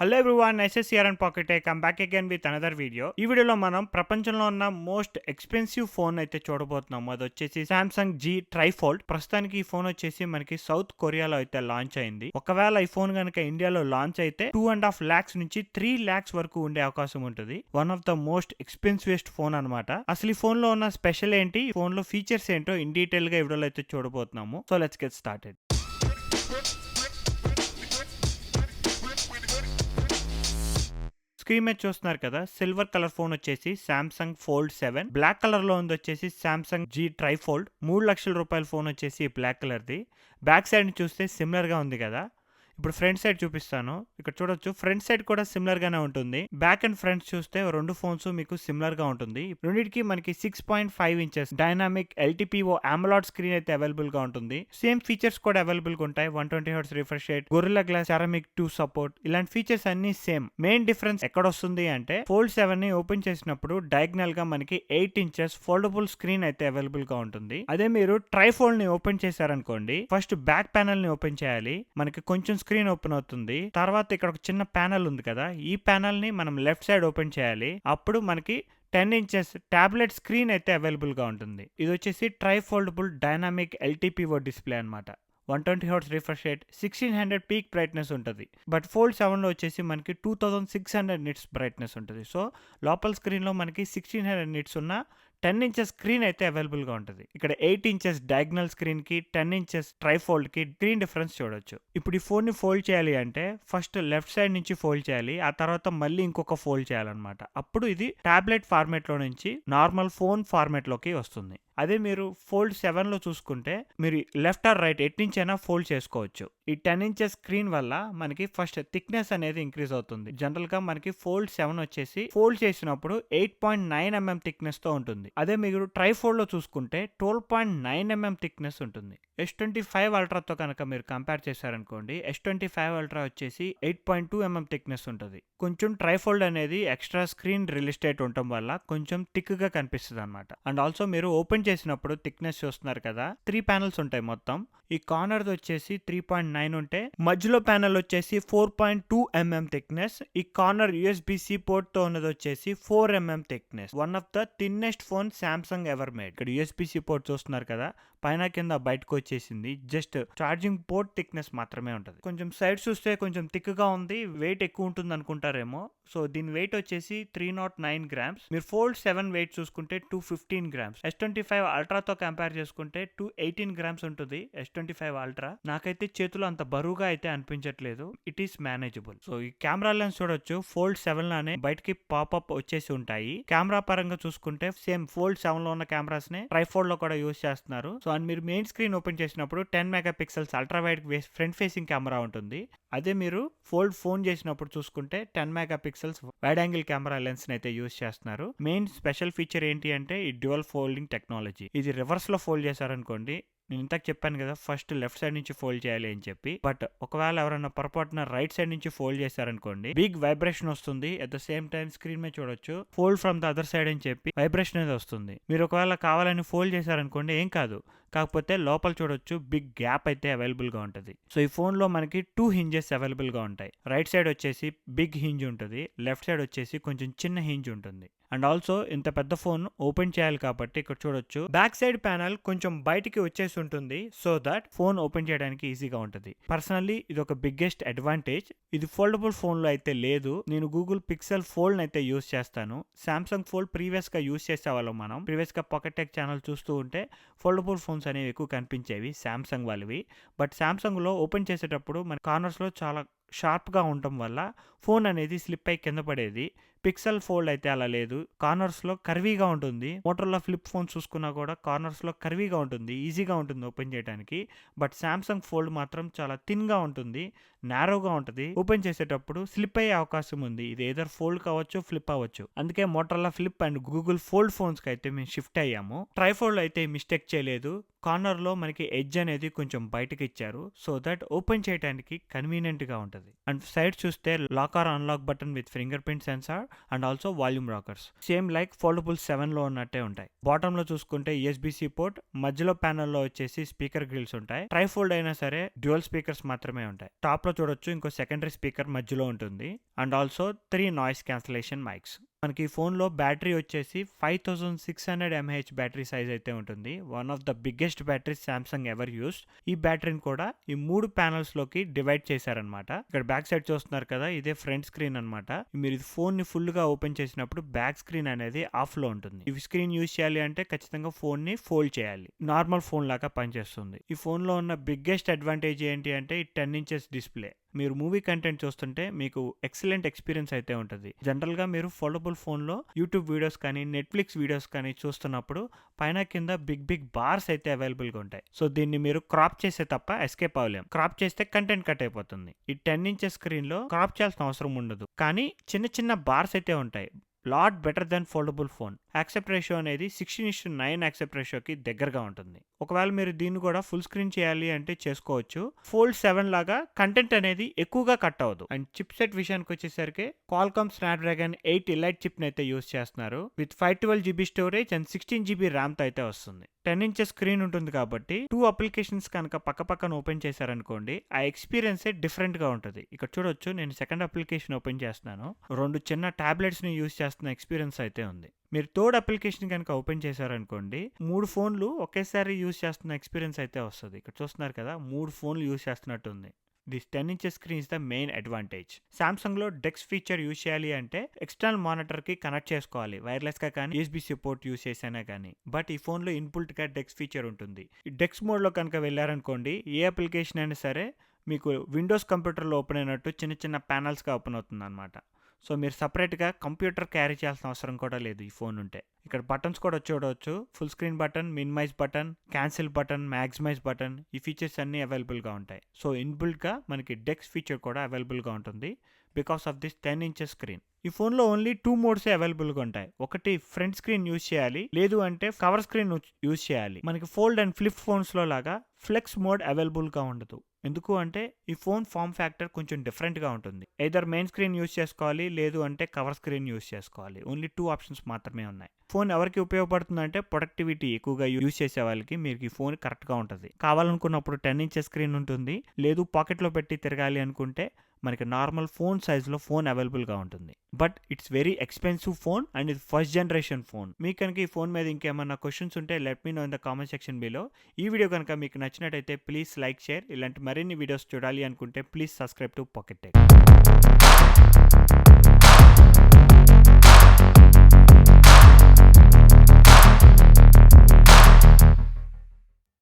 Hello everyone, SSR and pocket come back again with another video. ఈ వీడియోలో మనం ప్రపంచంలో ఉన్న మోస్ట్ ఎక్స్పెన్సివ్ ఫోన్ అయితే చూడబోతున్నాం. అది వచ్చేసి సామ్సంగ్ జీ ట్రైఫోల్డ్. ప్రస్తుతానికి ఈ ఫోన్ వచ్చేసి మనకి సౌత్ కొరియాలో అయితే లాంచ్ అయింది. ఒకవేళ ఈ ఫోన్ కనుక ఇండియాలో లాంచ్ అయితే 2.5 lakhs నుంచి 3 lakhs వరకు ఉండే అవకాశం ఉంటుంది. One of the most expensivest phone అనమాట. అసలు ఈ ఫోన్ లో ఉన్న స్పెషల్ ఏంటి, ఈ ఫోన్ లో ఫీచర్స్ ఏంటో ఇన్ డీటెయిల్ గా ఈ వీడియోలో అయితే చూడబోతున్నాము. So let's get started. Screen మీద చూస్తున్నారు కదా, సిల్వర్ కలర్ ఫోన్ వచ్చేసి సామ్సంగ్ ఫోల్డ్ 7. బ్లాక్ కలర్ లో ఉంది వచ్చేసి సామ్సంగ్ జీ ట్రైఫోల్డ్. 3 లక్షల రూపాయల ఫోన్ వచ్చేసి బ్లాక్ కలర్ ది. బ్యాక్ సైడ్ ని చూస్తే సిమిలర్ గా ఉంది కదా. ఇప్పుడు ఫ్రంట్ సైడ్ చూపిస్తాను. ఇక్కడ చూడొచ్చు, ఫ్రంట్ సైడ్ కూడా సిమిలర్ గానే ఉంటుంది. బ్యాక్ అండ్ ఫ్రంట్ చూస్తే రెండు ఫోన్స్ మీకు సిమిలర్ గా ఉంటుంది. రెండింటికి మనకి 6.5 inches dynamic LTPO AMOLED screen అయితే అవైలబుల్ గా ఉంటుంది. సేమ్ ఫీచర్స్ కూడా అవైలబుల్ గా ఉంటాయి. 120 Hz refresh rate, gorilla glass ceramic 2 support, ఇలాంటి ఫీచర్స్ అన్ని సేమ్. మెయిన్ డిఫరెన్స్ ఎక్కడ వస్తుంది అంటే, ఫోల్డ్ 7 ని ఓపెన్ చేసినప్పుడు డయాగ్నల్ గా మనకి 8 ఇంచెస్ ఫోల్డబుల్ స్క్రీన్ అయితే అవైలబుల్ గా ఉంటుంది. అదే మీరు ట్రైఫోల్డ్ ని ఓపెన్ చేశారనుకోండి, ఫస్ట్ బ్యాక్ ప్యానల్ ని ఓపెన్ చేయాలి. మనకి కొంచెం స్క్రీన్ ఓపెన్ అవుతుంది. తర్వాత ఇక్కడ ఒక చిన్న ప్యానల్ ఉంది కదా, ఈ ప్యానల్ ని మనం లెఫ్ట్ సైడ్ ఓపెన్ చేయాలి. అప్పుడు మనకి 10 ఇంచెస్ టాబ్లెట్ స్క్రీన్ అయితే అవైలబుల్ గా ఉంటుంది. ఇది వచ్చేసి ట్రైఫోల్డబుల్ డైనామిక్ ఎల్టీపీఓ డిస్ప్లే అనమాట. 120 Hz refresh rate, 1600 peak brightness ఉంటుంది. బట్ ఫోల్డ్ 7 లో వచ్చేసి మనకి 2600 నిట్స్ బ్రైట్నెస్ ఉంటుంది. సో లోపల స్క్రీన్ లో మనకి 1600 నిట్స్ ఉన్న 10 ఇంచెస్ స్క్రీన్ అయితే అవైలబుల్ గా ఉంటుంది. ఇక్కడ 8 ఇంచెస్ డయాగ్నల్ స్క్రీన్ కి 10 ఇంచెస్ ట్రైఫోల్డ్ కి స్క్రీన్ డిఫరెన్స్ చూడొచ్చు. ఇప్పుడు ఈ ఫోన్ ని ఫోల్డ్ చేయాలి అంటే ఫస్ట్ లెఫ్ట్ సైడ్ నుంచి ఫోల్డ్ చేయాలి, ఆ తర్వాత మళ్ళీ ఇంకొక ఫోల్డ్ చేయాలన్నమాట. అప్పుడు ఇది టాబ్లెట్ ఫార్మేట్ లో నుంచి నార్మల్ ఫోన్ ఫార్మేట్ లోకి వస్తుంది. అదే మీరు ఫోల్డ్ 7 లో చూసుకుంటే మీరు లెఫ్ట్ ఆర్ రైట్ ఎట్ నుంచి అయినా ఫోల్డ్ చేసుకోవచ్చు. ఈ 10 ఇంచెస్ స్క్రీన్ వల్ల మనకి ఫస్ట్ థిక్నెస్ అనేది ఇంక్రీజ్ అవుతుంది. జనరల్ గా మనకి ఫోల్డ్ 7 వచ్చేసి ఫోల్డ్ చేసినప్పుడు 8.9 mm థిక్నెస్ తో ఉంటుంది. అదే మీరు ట్రైఫోల్డ్ లో చూసుకుంటే 12.9 mm థిక్నెస్ ఉంటుంది. S25 Ultra తో కనుక మీరు కంపేర్ చేశారనుకోండి, S25 Ultra వచ్చేసి 8.2 mm థిక్నెస్ ఉంటుంది. కొంచెం ట్రైఫోల్డ్ అనేది ఎక్స్ట్రా స్క్రీన్ రియల్ ఎస్టేట్ ఉండటం వల్ల కొంచెం థిక్ గా కనిపిస్తుంది అనమాట. అండ్ ఆల్సో మీరు ఓపెన్ చేసినప్పుడు థిక్నెస్ చూస్తున్నారు కదా, 3 ప్యానల్స్ ఉంటాయి మొత్తం. ఈ కార్నర్ వచ్చేసి 3.9 ఉంటే మధ్యలో ప్యానల్ వచ్చేసి 4.2 mm థిక్నెస్. ఈ కార్నర్ USB-C పోర్ట్ తో ఉన్నది వచ్చేసి 4 mm thickness. One of the thinnest phone Samsung ever made. ఇక్కడ USB-C పోర్ట్ చూస్తున్నారు కదా, పైన కింద బయటకు వచ్చేసింది. జస్ట్ ఛార్జింగ్ పోర్ట్ థిక్నెస్ మాత్రమే ఉంటుంది. కొంచెం సైడ్ చూస్తే కొంచెం థిక్ గా ఉంది, వెయిట్ ఎక్కువ ఉంటుంది అనుకుంటారేమో. సో దీని వెయిట్ వచ్చేసి 309 grams. మీరు ఫోల్డ్ 7 వెయిట్ చూసుకుంటే 215 grams. S25 Ultra తో కంపేర్ చేసుకుంటే 218 grams ఉంటుంది S25 Ultra. నాకైతే చేతిలో అంత బరువుగా అయితే అనిపించట్లేదు. It is manageable. సో ఈ కెమెరా లెన్స్ చూడొచ్చు, ఫోల్డ్ 7 లానే బయటకి పాపప్ వచ్చేసి ఉంటాయి. కెమెరా పరంగా చూసుకుంటే సేమ్ ఫోల్డ్ 7 లో ఉన్న కెమెరాస్ నే ట్రైఫోల్డ్ లో కూడా యూస్ చేస్తున్నారు. సో అండ్ మీరు మెయిన్ స్క్రీన్ ఓపెన్ చేసినప్పుడు 10 megapixels ultra wide front facing camera ఉంటుంది. అదే మీరు ఫోల్డ్ ఫోన్ చేసినప్పుడు చూసుకుంటే 10 megapixels wide angle camera lens అయితే యూస్ చేస్తున్నారు. మెయిన్ స్పెషల్ ఫీచర్ ఏంటి అంటే ఈ డ్యూయల్ ఫోల్డింగ్ టెక్నాలజీ. ఇది రివర్స్ లో ఫోల్డ్ చేశారనుకోండి, నేను ఇంతకు చెప్పాను కదా ఫస్ట్ లెఫ్ట్ సైడ్ నుంచి ఫోల్డ్ చేయాలి అని చెప్పి, బట్ ఒకవేళ ఎవరైనా పొరపాటున రైట్ సైడ్ నుంచి ఫోల్డ్ చేశారనుకోండి, బిగ్ వైబ్రేషన్ వస్తుంది. At the same time screen మీద చూడొచ్చు, fold from the other side అని చెప్పి వైబ్రేషన్ అనేది వస్తుంది. మీరు ఒకవేళ కావాలని ఫోల్డ్ చేశారనుకోండి ఏం కాదు, కాకపోతే లోపల చూడొచ్చు బిగ్ గ్యాప్ అయితే అవైలబుల్ గా ఉంటుంది. సో ఈ ఫోన్ లో మనకి 2 hinges అవైలబుల్ గా ఉంటాయి. రైట్ సైడ్ వచ్చేసి బిగ్ హింజ్ ఉంటుంది, లెఫ్ట్ సైడ్ వచ్చేసి కొంచెం చిన్న హింజ్ ఉంటుంది. అండ్ ఆల్సో ఇంత పెద్ద ఫోన్ ఓపెన్ చేయాలి కాబట్టి ఇక్కడ చూడొచ్చు బ్యాక్ సైడ్ ప్యానల్ కొంచెం బయటికి వచ్చేసి ఉంటుంది, సో దట్ ఫోన్ ఓపెన్ చేయడానికి ఈజీగా ఉంటుంది. పర్సనల్లీ ఇది ఒక బిగ్గెస్ట్ అడ్వాంటేజ్. ఇది ఫోల్డబుల్ ఫోన్ లో అయితే లేదు. నేను గూగుల్ పిక్సెల్ ఫోల్డ్ అయితే యూస్ చేస్తాను. సామ్సంగ్ ఫోల్డ్ ప్రీవియస్ గా యూస్ చేసేవాళ్ళం. మనం ప్రీవియస్ గా పాకెట్ టెక్ ఛానల్ చూస్తూ ఉంటే ఫోల్డబుల్ ఫోన్స్ అనేవి ఎక్కువ కనిపించేవి సామ్సంగ్ వాళ్ళవి. బట్ సామ్సంగ్ లో ఓపెన్ చేసేటప్పుడు మన కార్నర్స్ లో చాలా షార్ప్గా ఉండటం వల్ల ఫోన్ అనేది స్లిప్ అయి కింద పడేది. పిక్సెల్ ఫోల్డ్ అయితే అలా లేదు, కార్నర్స్లో కర్వీగా ఉంటుంది. మోటరోలా ఫ్లిప్ ఫోన్ చూసుకున్నా కూడా కార్నర్స్లో కర్వీగా ఉంటుంది, ఈజీగా ఉంటుంది ఓపెన్ చేయడానికి. బట్ సామ్సంగ్ ఫోల్డ్ మాత్రం చాలా థిన్గా ఉంటుంది, నారోగా ఉంటుంది. ఓపెన్ చేసేటప్పుడు స్లిప్ అయ్యే అవకాశం ఉంది. ఇది ఏదర్ ఫోల్డ్ కావచ్చు, ఫ్లిప్ అవ్వచ్చు. అందుకే Motorola flip and Google fold ఫోన్స్కి అయితే మేము షిఫ్ట్ అయ్యాము. ట్రైఫోల్డ్ అయితే మిస్టేక్ చేయలేదు. కార్నర్లో మనకి ఎడ్జ్ అనేది కొంచెం బయటకి ఇచ్చారు, సో దట్ ఓపెన్ చేయడానికి కన్వీనియంట్గా ఉంటుంది. అండ్ సైడ్ చూస్తే lock or unlock button with fingerprint sensor, and also volume rockers. Same like foldable 7లో ఉన్నట్టే ఉంటాయి. బాటంలో చూసుకుంటే USB-C పోర్ట్, మధ్యలో ప్యానల్లో వచ్చేసి స్పీకర్ గ్రిల్స్ ఉంటాయి. ట్రైఫోల్డ్ అయినా సరే డ్యూయల్ స్పీకర్స్ మాత్రమే ఉంటాయి. టాప్ లో చూడొచ్చు ఇంకో సెకండరీ స్పీకర్ మధ్యలో ఉంటుంది. And also 3 noise cancellation mics. మనకి ఈ ఫోన్లో బ్యాటరీ వచ్చేసి 5600 mAh బ్యాటరీ సైజ్ అయితే ఉంటుంది. One of the biggest batteries Samsung ever used. ఈ బ్యాటరీని కూడా ఈ 3 ప్యానల్స్ లోకి డివైడ్ చేశారనమాట. ఇక్కడ బ్యాక్ సైడ్ చూస్తున్నారు కదా, ఇదే ఫ్రంట్ స్క్రీన్ అనమాట. మీరు ఈ ఫోన్ ని ఫుల్ గా ఓపెన్ చేసినప్పుడు బ్యాక్ స్క్రీన్ అనేది ఆఫ్ లో ఉంటుంది. ఈ స్క్రీన్ యూజ్ చేయాలి అంటే ఖచ్చితంగా ఫోన్ ని ఫోల్డ్ చేయాలి. నార్మల్ ఫోన్ లాగా పనిచేస్తుంది. ఈ ఫోన్ లో ఉన్న బిగ్గెస్ట్ అడ్వాంటేజ్ ఏంటి అంటే ఈ 10 inches డిస్ప్లే. మీరు మూవీ కంటెంట్ చూస్తుంటే మీకు ఎక్సలెంట్ ఎక్స్పీరియన్స్ అయితే ఉంటుంది. జనరల్గా మీరు ఫోల్డబుల్ ఫోన్లో యూట్యూబ్ వీడియోస్ కానీ నెట్ఫ్లిక్స్ వీడియోస్ కానీ చూస్తున్నప్పుడు పైన కింద బిగ్ బార్స్ అయితే అవైలబుల్గా ఉంటాయి. సో దీన్ని మీరు క్రాప్ చేస్తే తప్ప ఎస్కేప్ అవ్వలేం. క్రాప్ చేస్తే కంటెంట్ కట్ అయిపోతుంది. ఈ 10 inches స్క్రీన్లో క్రాప్ చేయాల్సిన అవసరం ఉండదు, కానీ చిన్న బార్స్ అయితే ఉంటాయి. Lot better than foldable phone. Aspect ratio అనేది 16:9 యాక్సెప్ట్ రేషియోకి దగ్గరగా ఉంటుంది. ఒకవేళ మీరు దీన్ని కూడా ఫుల్ స్క్రీన్ చేయాలి అంటే చేసుకోవచ్చు. ఫోల్డ్ 7 లాగా కంటెంట్ అనేది ఎక్కువగా కట్ అవ్వదు. అండ్ చిప్ సెట్ విషయానికి వచ్చేసరికి క్వాల్కామ్ స్నాప్డ్రాగన్ 8 ఎలైట్ చిప్ అయితే యూస్ చేస్తున్నారు. With 512GB storage and 16GB RAM తో అయితే వస్తుంది. 10 inches స్క్రీన్ ఉంటుంది కాబట్టి 2 అప్లికేషన్స్ కనుక పక్కన ఓపెన్ చేశారనుకోండి, ఆ ఎక్స్పీరియన్స్ డిఫరెంట్ గా ఉంటుంది. ఇక్కడ చూడొచ్చు, నేను సెకండ్ అప్లికేషన్ ఓపెన్ చేస్తున్నాను. 2 చిన్న టాబ్లెట్స్ ని యూస్ చేస్తున్న ఎక్స్పీరియన్స్ అయితే ఉంది. మీరు థర్డ్ అప్లికేషన్ కనుక ఓపెన్ చేశారనుకోండి, 3 ఫోన్లు ఒకేసారి యూస్ చేస్తున్న ఎక్స్పీరియన్స్ అయితే వస్తుంది. ఇక్కడ చూస్తున్నారు కదా, 3 ఫోన్లు యూస్ చేస్తున్నట్టు ఉంది. This 10 inches screen is the main advantage. Samsung లో డెక్స్ ఫీచర్ యూజ్ చేయాలి అంటే ఎక్స్టర్నల్ మానిటర్ కి కనెక్ట్ చేసుకోవాలి, వైర్లెస్ గా కానీ USB-C పోర్ట్ యూజ్ చేసినా కానీ. బట్ ఈ ఫోన్ లో ఇన్బుల్ట్ గా డెక్స్ ఫీచర్ ఉంటుంది. ఈ డెక్స్ మోడ్ లో కనుక వెళ్ళారనుకోండి, ఏ అప్లికేషన్ అయినా సరే మీకు విండోస్ కంప్యూటర్లో ఓపెన్ అయినట్టు చిన్న ప్యానల్స్ గా ఓపెన్ అవుతుంది అనమాట. సో మీరు సపరేట్గా కంప్యూటర్ క్యారీ చేయాల్సిన అవసరం కూడా లేదు ఈ ఫోన్ ఉంటే. ఇక్కడ బటన్స్ కూడా చూడవచ్చు. Full screen button, minimise button, cancel button, maximise button, ఈ ఫీచర్స్ అన్నీ అవైలబుల్గా ఉంటాయి. సో ఇన్బుల్ట్గా మనకి డెక్స్ ఫీచర్ కూడా అవైలబుల్గా ఉంటుంది because of this 10 inches screen. ఈ ఫోన్లో ఓన్లీ 2 మోడ్సే అవైలబుల్గా ఉంటాయి. ఒకటి ఫ్రంట్ స్క్రీన్ యూజ్ చేయాలి, లేదు అంటే కవర్ స్క్రీన్ యూజ్ చేయాలి. మనకి ఫోల్డ్ అండ్ ఫ్లిప్ ఫోన్స్లో లాగా ఫ్లెక్స్ మోడ్ అవైలబుల్గా ఉండదు. ఎందుకు అంటే ఈ ఫోన్ ఫామ్ ఫ్యాక్టర్ కొంచెం డిఫరెంట్గా ఉంటుంది. ఎయిదర్ మెయిన్ స్క్రీన్ యూజ్ చేసుకోవాలి, లేదు అంటే కవర్ స్క్రీన్ యూజ్ చేసుకోవాలి. ఓన్లీ 2 ఆప్షన్స్ మాత్రమే ఉన్నాయి. ఫోన్ ఎవరికి ఉపయోగపడుతుంది అంటే ప్రొడక్టివిటీ ఎక్కువగా యూజ్ చేసే వాళ్ళకి మీరు ఈ ఫోన్ కరెక్ట్గా ఉంటుంది. కావాలనుకున్నప్పుడు 10 inches స్క్రీన్ ఉంటుంది, లేదు పాకెట్లో పెట్టి తిరగాలి అనుకుంటే మనకి నార్మల్ ఫోన్ సైజ్లో ఫోన్ అవైలబుల్గా ఉంటుంది. But it's very expensive phone and ఇది ఫస్ట్ జనరేషన్ ఫోన్. మీకు కనుక ఈ ఫోన్ మీద ఇంకేమన్నా క్వశ్చన్స్ ఉంటే let me know in the comment section below. ఈ వీడియో కనుక మీకు నచ్చినట్టయితే ప్లీజ్ లైక్, షేర్. ఇలాంటి మరిన్ని వీడియోస్ చూడాలి అనుకుంటే please subscribe to pocket tech.